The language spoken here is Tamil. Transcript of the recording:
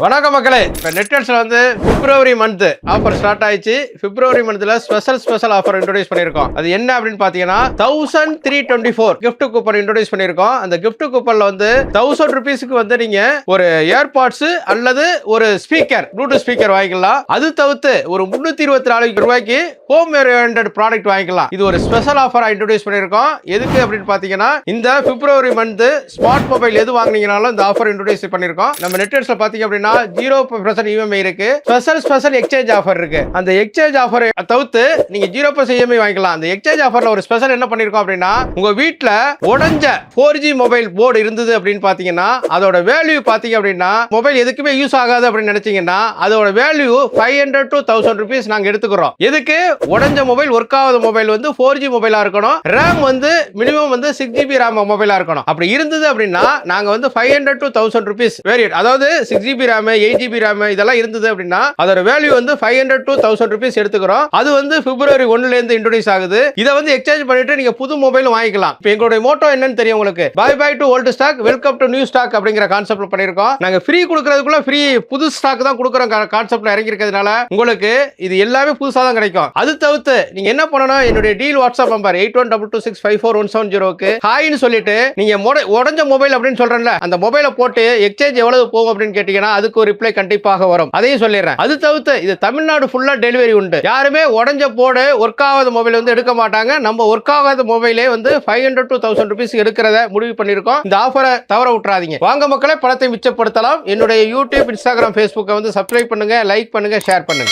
வணக்கம் மக்களே. இப்போ நெட்ஃபிளிக்ஸ்ல வந்து பிப்ரவரி மந்த் ஆஃபர் ஸ்டார்ட் ஆயிடுச்சு. பிப்ரவரி மந்த்ல ஸ்பெஷல் ஆஃபர் இன்ட்ரோடியூஸ் பண்ணியிருக்கோம். அது என்ன அப்படின்னு பாத்தீங்கன்னா 1324 gift கூப்பன் இன்ட்ரோடியூஸ் பண்ணியிருக்கோம். அந்த gift கூப்பன்ல வந்து 1000 ரூபீஸ்க்கு வந்து நீங்க ஒரு ஏர்பாட்ஸ் அல்லது ஒரு ஸ்பீக்கர் ப்ளூடூத் ஸ்பீக்கர் வாங்கிக்கலாம். அது தவிர்த்து ஒரு 324 ரூபாய்க்கு ஹோம் ஓரியன்டட் ப்ராடக்ட் வாங்கிக்கலாம். இது ஒரு ஸ்பெஷல் ஆஃபரா இன்ட்ரோடியூஸ் பண்ணியிருக்கோம். எதுக்கு அப்படின்னு பாத்தீங்கன்னா இந்த பிப்ரவரி மந்த் ஸ்மார்ட் மொபைல் எது வாங்குனீங்கனாலும் இந்த ஆஃபர் இன்ட்ரோடியூஸ் பண்ணியிருக்கோம். நம்ம நெட்ஃபிளிக்ஸ்ல பாத்தீங்க அப்படின்னா 0% EMI இருக்கு. ஸ்பெஷல் எக்ஸ்சேஞ்ச் ஆஃபர் இருக்கு. அந்த எக்ஸ்சேஞ்ச் ஆஃபர் தவிர்த்து நீங்க 0% EMI வாங்கிக்கலாம். அந்த எக்ஸ்சேஞ்ச் ஆஃபர்ல ஒரு ஸ்பெஷல் என்ன பண்ணிருக்கோம் அப்படின்னா உங்க வீட்ல உடைஞ்ச 4G மொபைல் போர்டு இருந்தது அப்படின்னு பாத்தீங்கன்னா அதோட வேல்யூ பாத்தீங்க அப்படின்னா மொபைல் எதுக்குமே யூஸ் ஆகாது அப்படின்னு நினைச்சீங்கன்னா அதோட வேல்யூ 500 to 1000 ரூபீஸ் நாங்க எடுத்துக்கிறோம். எதுக்கு? உடைஞ்ச மொபைல் ஒர்க் ஆகாத மொபைல் வந்து 4G மொபைலா இருக்கணும். ரேம் வந்து மினிமம் வந்து 6GB ரேம் மொபைலா இருக்கணும். அப்படி இருந்தது அப்படின்னா நாங்க வந்து 500 to 1000 ரூபீஸ் வேரியட், அதாவது 6GB RAM 8GB RAM இதெல்லாம் இருந்தது அப்படின்னா அதோட வேல்யூ வந்து 500 to 1000 ரூபீஸ் எடுத்துக்கிறோம். அது வந்து பிப்ரவரி 1ல இருந்து இன்ட்ரோடியூஸ் ஆகுது. இதை வந்து எக்ஸ்சேஞ்ச் பண்ணிட்டு நீங்க புது மொபைல் வாங்கிக்கலாம். இப்போ எங்களுடைய மோட்டோ என்னன்னு தெரியும் உங்களுக்கு. Bye to old stock, welcome to new stock அப்படிங்கிற கான்செப்ட்ல பண்ணிருக்கோம். நாங்க ஃப்ரீ கொடுக்கறதுக்குள்ள ஃப்ரீ புது ஸ்டாக் தான் கொடுக்குறோம் கான்செப்ட்ல இறங்கி இருக்கிறதுனால உங்களுக்கு இது எல்லாமே புதுசா தான் கிடைக்கும். அது தவிர்த்து நீங்க என்ன பண்ணணும், என்னுடைய டீல் வாட்ஸ்அப் நம்பர் 8122654170க்கு ஹாய்னு சொல்லிட்டு நீங்க உடைஞ்ச மொபைல் அப்படின்னு சொல்றேன்ல அந்த மொபைலை போட்டு எக்ஸ்சேஞ்ச் எவ்வளவு போகும் அப்படின்னு கேட்டீங்கன்னா அதுக்கு ஒரு ரிப்ளை கண்டிப்பாக வரும். அதையும் சொல்லிடுறேன். அது தவிர்த்து இது தமிழ்நாடு ஃபுல்லா டெலிவரி உண்டு. யாருமே உடைஞ்ச போர்டு ஒர்க் ஆகாத மொபைல் வந்து எடுக்க மாட்டாங்க. நம்ம ஒர்க் ஆகாத மொபைலே வந்து 500 to 1000 ரூபீஸ் எடுக்கிறத முடிவு பண்ணிருக்கோம். இந்த ஆஃபரை தவற விட்டுறாதீங்க. வாங்க மக்களே, பணத்தை மிச்சப்படுத்தலாம். என்னுடைய யூடியூப், இன்ஸ்டாகிராம், ஃபேஸ்புக்கை வந்து சப்ஸ்கிரைப் பண்ணுங்க, லைக் பண்ணுங்க, ஷேர் பண்ணுங்க.